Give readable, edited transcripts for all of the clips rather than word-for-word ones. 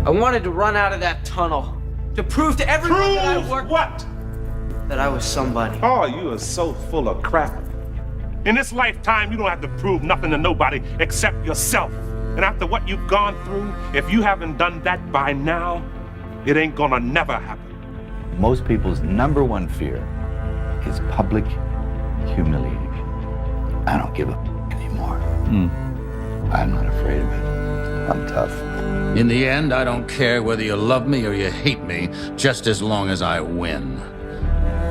I wanted to run out of that tunnel to prove to everyone that I worked. What? That I was somebody. Oh, you are so full of crap. In this lifetime, you don't have to prove nothing to nobody except yourself. And after what you've gone through, if you haven't done that by now, it ain't gonna never happen. Most people's number one fear is public humiliation. I don't give a anymore. I'm not afraid of it. I'm tough. In the end, I don't care whether you love me or you hate me, just as long as I win.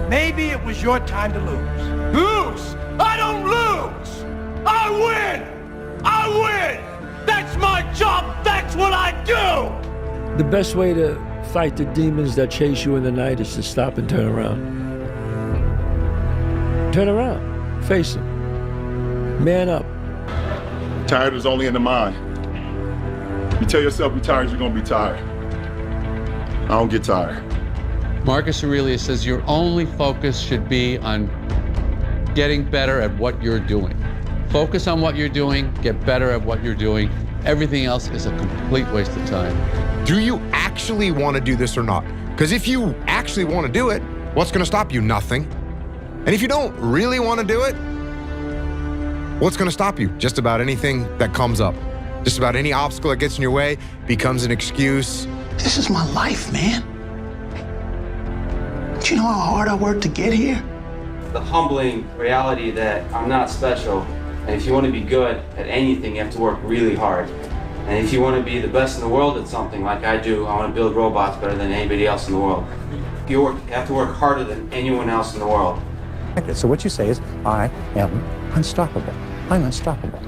Maybe it was your time to lose. Lose! I don't lose! I win! I win! That's my job! That's what I do! The best way to fight the demons that chase you in the night is to stop and turn around. Turn around. Face them. Man up. Tired is only in the mind. You tell yourself you're tired, you're gonna be tired. I don't get tired. Marcus Aurelius says your only focus should be on getting better at what you're doing. Focus on what you're doing, get better at what you're doing. Everything else is a complete waste of time. Do you actually want to do this or not? Because if you actually want to do it, what's going to stop you? Nothing. And if you don't really want to do it, what's going to stop you? Just about anything that comes up. Just about any obstacle that gets in your way becomes an excuse. This is my life, man. Do you know how hard I worked to get here? The humbling reality that I'm not special. And if you want to be good at anything, you have to work really hard. And if you want to be the best in the world at something like I do, I want to build robots better than anybody else in the world. You have to work harder than anyone else in the world. So what you say is, I am unstoppable. I'm unstoppable.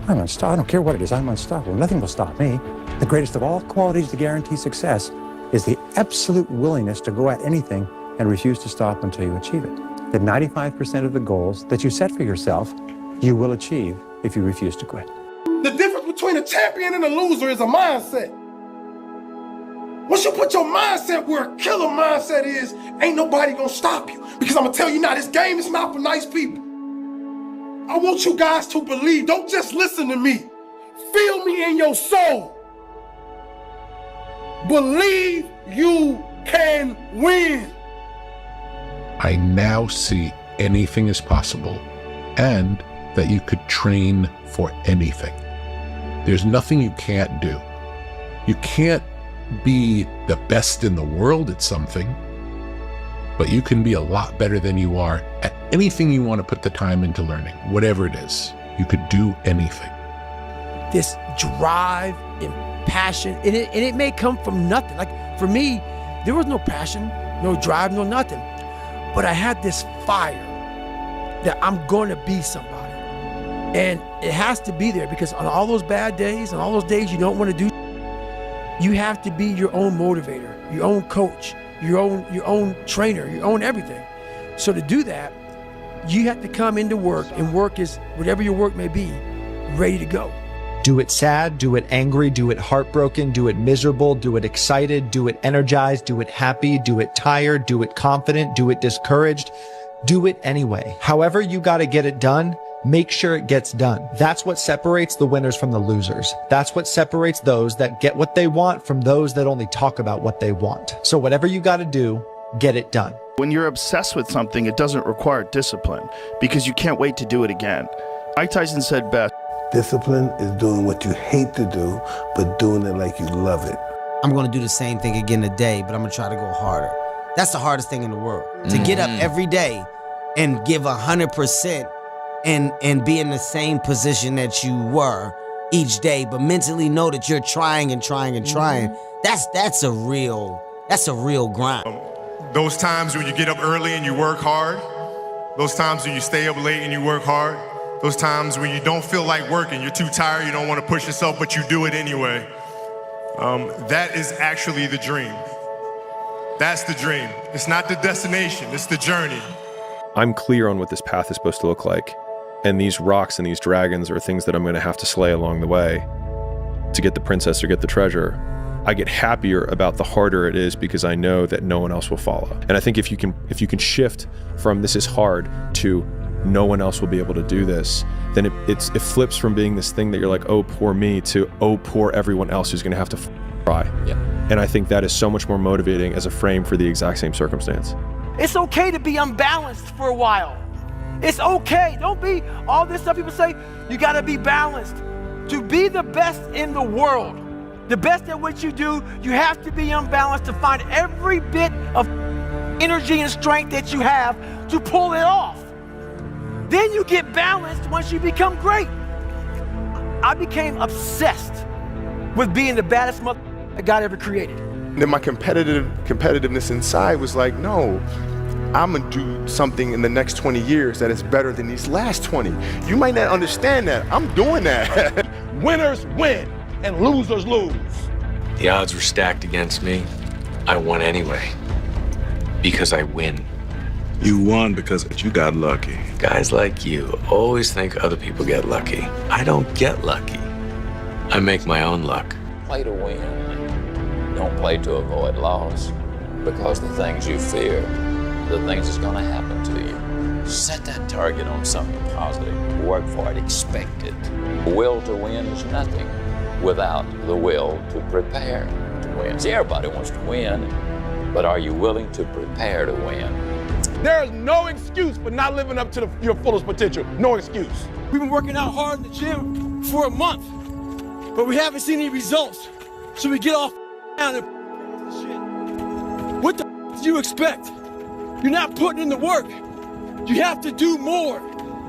I'm unstoppable. I don't care what it is, I'm unstoppable. Nothing will stop me. The greatest of all qualities to guarantee success is the absolute willingness to go at anything and refuse to stop until you achieve it. That 95% of the goals that you set for yourself, you will achieve if you refuse to quit. The difference between a champion and a loser is a mindset. Once you put your mindset where a killer mindset is, ain't nobody gonna stop you. Because I'm gonna tell you now, this game is not for nice people. I want you guys to believe, don't just listen to me. Feel me in your soul. Believe you can win. I now see anything is possible and that you could train for anything. There's nothing you can't do. You can't be the best in the world at something, but you can be a lot better than you are at anything you want to put the time into learning, whatever it is. You could do anything. This drive and passion, and it may come from nothing. Like for me, there was no passion, no drive, no nothing. But I had this fire that I'm going to be somebody. And it has to be there because on all those bad days, and all those days you don't want to do, you have to be your own motivator, your own coach, your own trainer, your own everything. So to do that, you have to come into work, and work is whatever your work may be, ready to go. Do it sad, do it angry, do it heartbroken, do it miserable, do it excited, do it energized, do it happy, do it tired, do it confident, do it discouraged. Do it anyway. However you got to get it done, make sure it gets done. That's what separates the winners from the losers. That's what separates those that get what they want from those that only talk about what they want. So whatever you got to do, get it done. When you're obsessed with something, it doesn't require discipline because you can't wait to do it again. Mike Tyson said best, discipline is doing what you hate to do, but doing it like you love it. I'm going to do the same thing again today, but I'm going to try to go harder. That's the hardest thing in the world. To get up every day and give 100% and be in the same position that you were each day, but mentally know that you're trying and trying and trying. That's a real grind. Those times when you get up early and you work hard, those times when you stay up late and you work hard, those times when you don't feel like working, you're too tired, you don't want to push yourself, but you do it anyway. That is actually the dream. That's the dream. It's not the destination, it's the journey. I'm clear on what this path is supposed to look like. And these rocks and these dragons are things that I'm going to have to slay along the way to get the princess or get the treasure. I get happier about the harder it is because I know that no one else will follow. And I think if you can shift from this is hard to no one else will be able to do this, then it flips from being this thing that you're like, oh, poor me, to oh, poor everyone else who's going to have to try. Yeah. And I think that is so much more motivating as a frame for the exact same circumstance. It's okay to be unbalanced for a while. It's okay. Don't be all this stuff people say, you gotta be balanced. To be the best in the world, the best at what you do, you have to be unbalanced to find every bit of energy and strength that you have to pull it off. Then you get balanced once you become great. I became obsessed with being the baddest mother that God ever created. Then my competitiveness inside was like, no, I'm gonna do something in the next 20 years that is better than these last 20. You might not understand that. I'm doing that. Winners win and losers lose. The odds were stacked against me. I won anyway. Because I win. You won because you got lucky. Guys like you always think other people get lucky. I don't get lucky. I make my own luck. Play to win. Don't play to avoid loss. Because the things you fear, the things that's going to happen to you. Set that target on something positive. Work for it. Expect it. The will to win is nothing without the will to prepare to win. See, everybody wants to win, but are you willing to prepare to win? There is no excuse for not living up to your fullest potential. No excuse. We've been working out hard in the gym for a month, but we haven't seen any results. So we get off down and shit. What the do you expect? You're not putting in the work. You have to do more.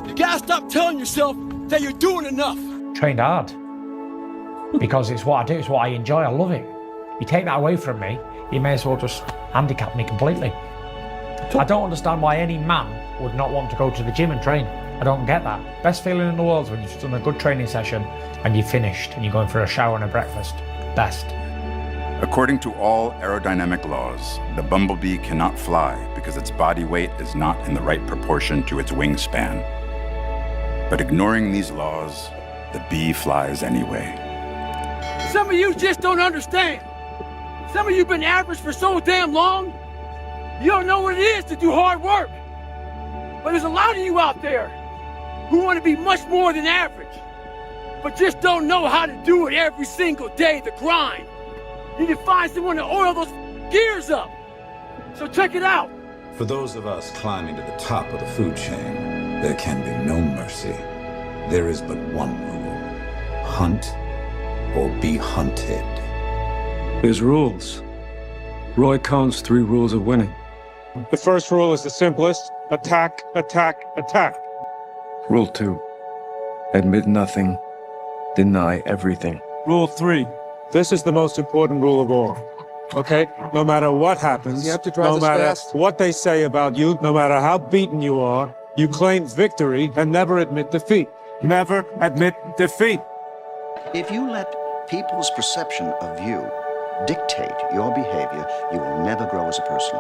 You gotta stop telling yourself that you're doing enough. Trained hard. Because it's what I do, it's what I enjoy, I love it. You take that away from me, you may as well just handicap me completely. I don't understand why any man would not want to go to the gym and train. I don't get that. Best feeling in the world is when you've done a good training session and you're finished and you're going for a shower and a breakfast. Best. According to all aerodynamic laws, the bumblebee cannot fly because its body weight is not in the right proportion to its wingspan. But ignoring these laws, the bee flies anyway. Some of you just don't understand. Some of you have been average for so damn long, you don't know what it is to do hard work. But there's a lot of you out there who want to be much more than average, but just don't know how to do it every single day, the grind. You need to find someone to oil those gears up. So check it out. For those of us climbing to the top of the food chain, there can be no mercy. There is but one rule. Hunt or be hunted. There's rules. Roy Cohn's 3 rules of winning. The first rule is the simplest. Attack, attack, attack. Rule 2. Admit nothing. Deny everything. Rule 3. This is the most important rule of all. Okay? No matter what happens, You have to drive no this matter fast? what they say about you, no matter how beaten you are, you claim victory and never admit defeat. Never admit defeat. If you let people's perception of you dictate your behavior, you will never grow as a person.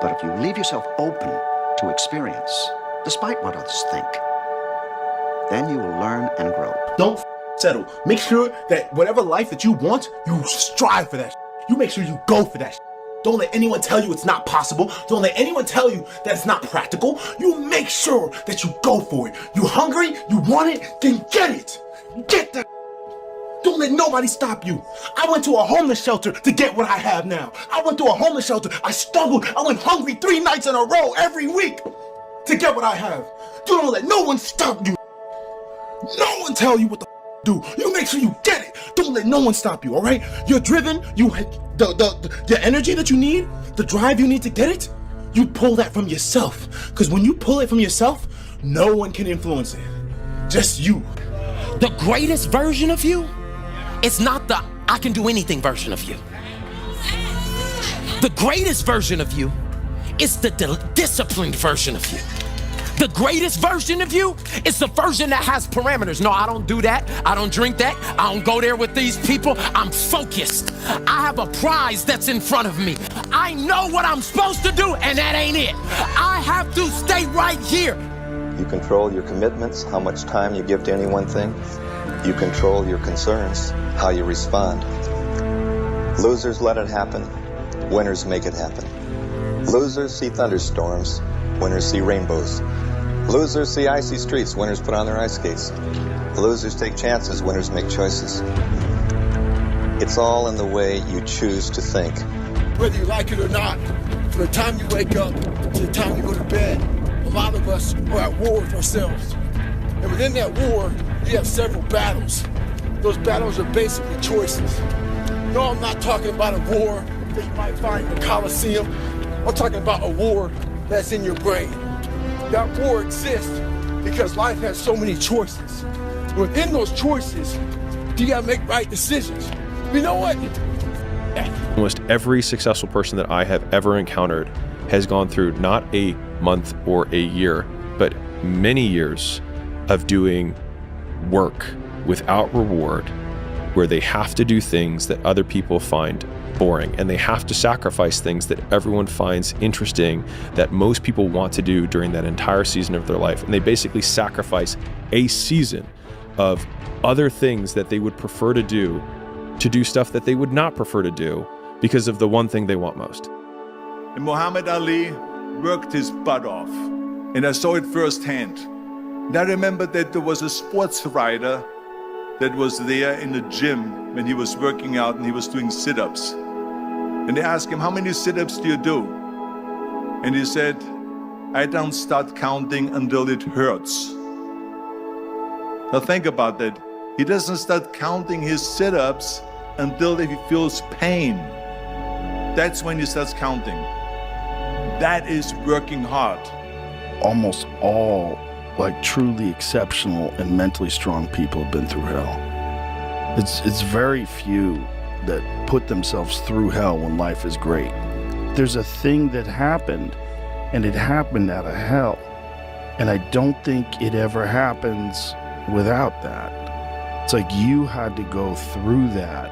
But if you leave yourself open to experience, despite what others think, then you will learn and grow. Don't settle. Make sure that whatever life that you want, you strive for that. You make sure you go for that. Don't let anyone tell you it's not possible. Don't let anyone tell you that it's not practical. You make sure that you go for it. You hungry, you want it, then get it. Get that. Don't let nobody stop you. I went to a homeless shelter to get what I have now. I went to a homeless shelter. I struggled. I went hungry 3 nights in a row every week to get what I have. You don't let no one stop you. No one tell you what the do. You make sure you get it. Don't let no one stop you, all right? You're driven. The energy that you need, the drive you need to get it, you pull that from yourself. Because when you pull it from yourself, no one can influence it. Just you. The greatest version of you is not the I can do anything version of you. The greatest version of you is the disciplined version of you. The greatest version of you is the version that has parameters. No, I don't do that. I don't drink that. I don't go there with these people. I'm focused. I have a prize that's in front of me. I know what I'm supposed to do, and that ain't it. I have to stay right here. You control your commitments, how much time you give to any one thing. You control your concerns, how you respond. Losers let it happen. Winners make it happen. Losers see thunderstorms. Winners see rainbows. Losers see icy streets. Winners put on their ice skates. Losers take chances. Winners make choices. It's all in the way you choose to think. Whether you like it or not, from the time you wake up to the time you go to bed, a lot of us are at war with ourselves. And within that war, you have several battles. Those battles are basically choices. No, I'm not talking about a war that you might find in the Coliseum. I'm talking about a war that's in your brain. That war exists because life has so many choices. Within those choices, you gotta make right decisions. You know what? Almost every successful person that I have ever encountered has gone through not a month or a year, but many years of doing work without reward, where they have to do things that other people find boring, and they have to sacrifice things that everyone finds interesting, that most people want to do during that entire season of their life. And they basically sacrifice a season of other things that they would prefer to do stuff that they would not prefer to do because of the one thing they want most. And Muhammad Ali worked his butt off, and I saw it firsthand. And I remember that there was a sports writer that was there in the gym when he was working out and he was doing sit-ups. And they asked him, how many sit-ups do you do? And he said, I don't start counting until it hurts. Now think about that. He doesn't start counting his sit-ups until he feels pain. That's when he starts counting. That is working hard. Almost all truly exceptional and mentally strong people have been through hell. It's very few that put themselves through hell when life is great. There's a thing that happened, and it happened out of hell. And I don't think it ever happens without that. It's like you had to go through that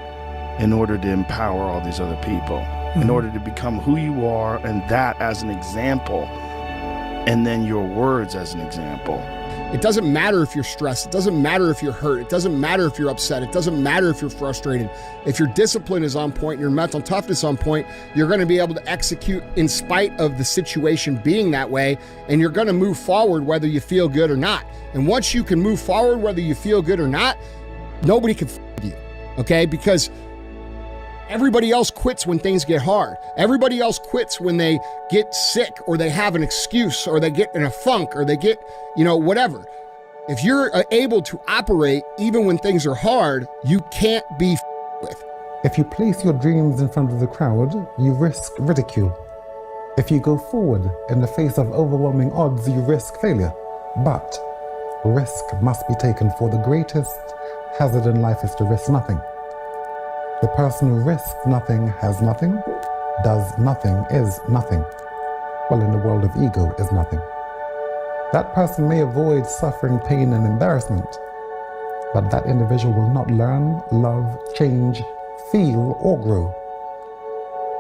in order to empower all these other people, in order to become who you are, and that as an example, and then your words as an example. It doesn't matter if you're stressed. It doesn't matter if you're hurt. It doesn't matter if you're upset. It doesn't matter if you're frustrated. If your discipline is on point, your mental toughness on point, you're going to be able to execute in spite of the situation being that way, and you're going to move forward whether you feel good or not. And once you can move forward whether you feel good or not, nobody can f*** you, okay? Because everybody else quits when things get hard. Everybody else quits when they get sick, or they have an excuse, or they get in a funk, or they get, whatever. If you're able to operate even when things are hard, you can't be with. If you place your dreams in front of the crowd, you risk ridicule. If you go forward in the face of overwhelming odds, you risk failure. But risk must be taken, for the greatest hazard in life is to risk nothing. The person who risks nothing has nothing, does nothing is nothing. Well, in the world of ego is nothing. That person may avoid suffering, pain, and embarrassment, but that individual will not learn, love, change, feel, or grow.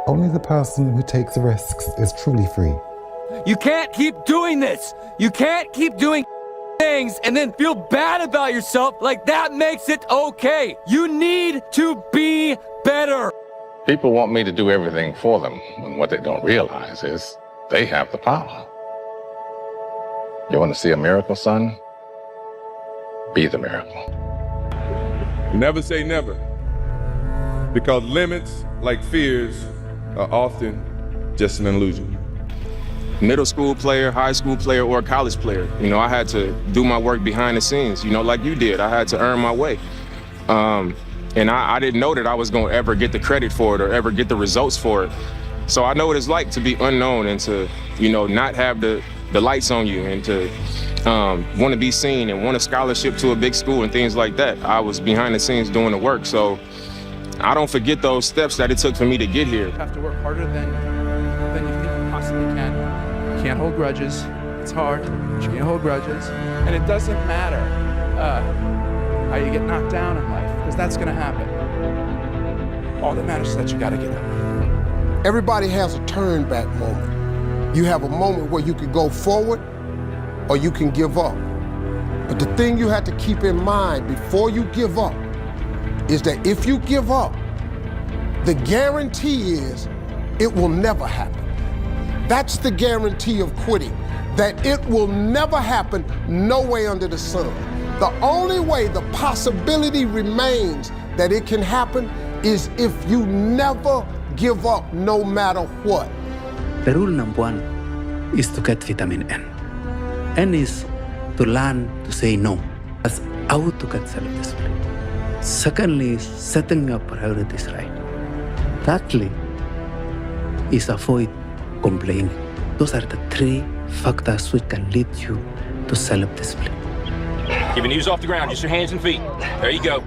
Only the person who takes risks is truly free. You can't keep doing this. You can't keep doing things and then feel bad about yourself like that makes it okay. You need to be better. People want me to do everything for them, and what they don't realize is they have the power. You want to see a miracle, son? Be the miracle. Never say never, because limits, like fears, are often just an illusion. Middle school player, high school player, or college player. I had to do my work behind the scenes, like you did. I had to earn my way. And I didn't know that I was going to ever get the credit for it or ever get the results for it. So I know what it's like to be unknown and to, not have the lights on you, and to want to be seen and want a scholarship to a big school and things like that. I was behind the scenes doing the work. So I don't forget those steps that it took for me to get here. You have to work harder than you think you possibly can. You can't hold grudges. It's hard, but you can't hold grudges. And it doesn't matter how you get knocked down in life, because that's going to happen. All that matters is that you got to get up. Everybody has a turn back moment. You have a moment where you can go forward or you can give up. But the thing you have to keep in mind before you give up is that if you give up, the guarantee is it will never happen. That's the guarantee of quitting, that it will never happen, no way under the sun. The only way the possibility remains that it can happen is if you never give up no matter what. The rule number one is to get vitamin N. N is to learn to say no. That's how to get self-discipline. Secondly is setting your priorities right. Thirdly is avoid complaining. Those are the 3 factors which can lead you to self-discipline. Keep your knees off the ground, just your hands and feet. There you go.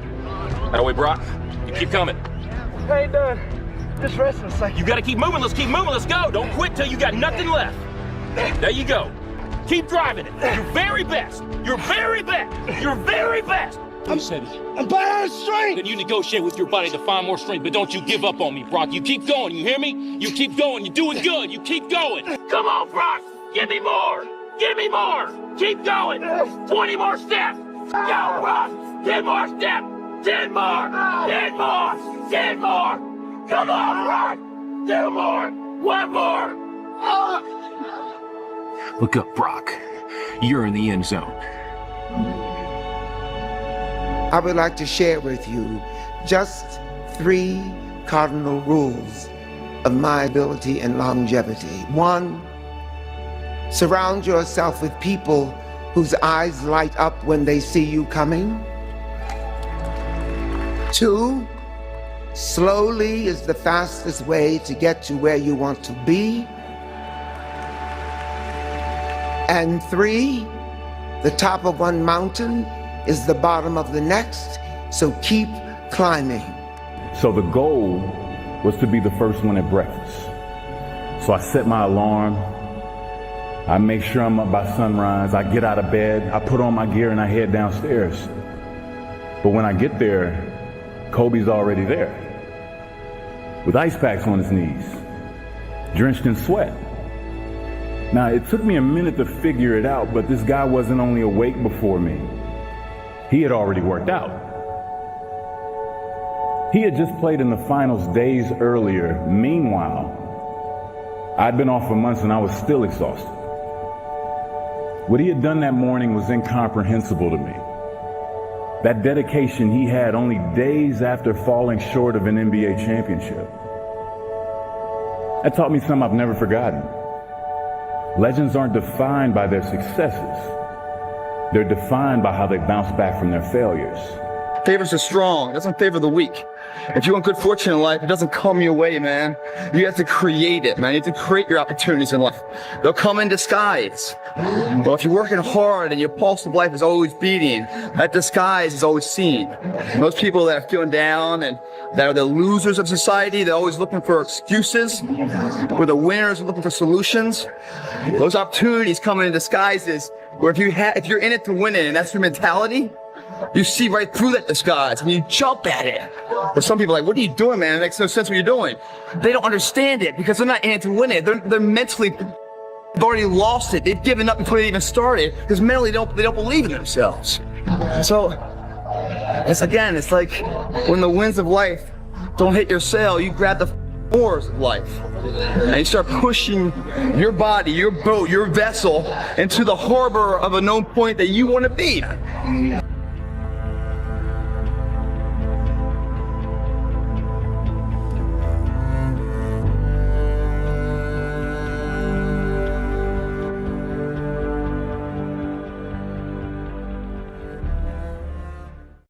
That way, Brock. You keep coming. I ain't done. Just resting a second. You gotta keep moving, let's keep moving, let's go. Don't quit till you got nothing left. There you go. Keep driving it. Your very best. Your very best. Your very best. I'm behind strength. Then you negotiate with your body to find more strength, but don't you give up on me, Brock. You keep going, you hear me? You keep going, you're doing good. You keep going. Come on, Brock. Give me more. Give me more. Keep going. 20 more steps. Go, Brock. 10 more steps. 10 more. 10 more. 10 more. Come on, Brock. 2 more. 1 more. Look up, Brock. You're in the end zone. I would like to share with you just 3 cardinal rules of my ability and longevity. 1, surround yourself with people whose eyes light up when they see you coming. 2, slowly is the fastest way to get to where you want to be. And 3, the top of one mountain is the bottom of the next, so keep climbing. So the goal was to be the first one at breakfast. So I set my alarm. I make sure I'm up by sunrise. I get out of bed, I put on my gear and I head downstairs. But when I get there, Kobe's already there with ice packs on his knees, drenched in sweat. Now, it took me a minute to figure it out, but this guy wasn't only awake before me. He had already worked out. He had just played in the finals days earlier. Meanwhile, I'd been off for months and I was still exhausted. What he had done that morning was incomprehensible to me. That dedication he had only days after falling short of an NBA championship. That taught me something I've never forgotten. Legends aren't defined by their successes. They're defined by how they bounce back from their failures. Favors the strong, it doesn't favor the weak. If you want good fortune in life, it doesn't come your way, man. You have to create it, man. You have to create your opportunities in life. They'll come in disguise. Well, if you're working hard and your pulse of life is always beating, that disguise is always seen. Most people that are feeling down and that are the losers of society, they're always looking for excuses. Where the winners are looking for solutions. Those opportunities come in disguises where if you're in it to win it and that's your mentality, you see right through that disguise and you jump at it. But some people are like, what are you doing, man? It makes no sense what you're doing. They don't understand it because they're not in it to win it. They're mentally, they've already lost it. They've given up before they even started because mentally they don't believe in themselves. So it's like when the winds of life don't hit your sail, you grab the oars of life and you start pushing your body, your boat, your vessel into the harbor of a known point that you want to be.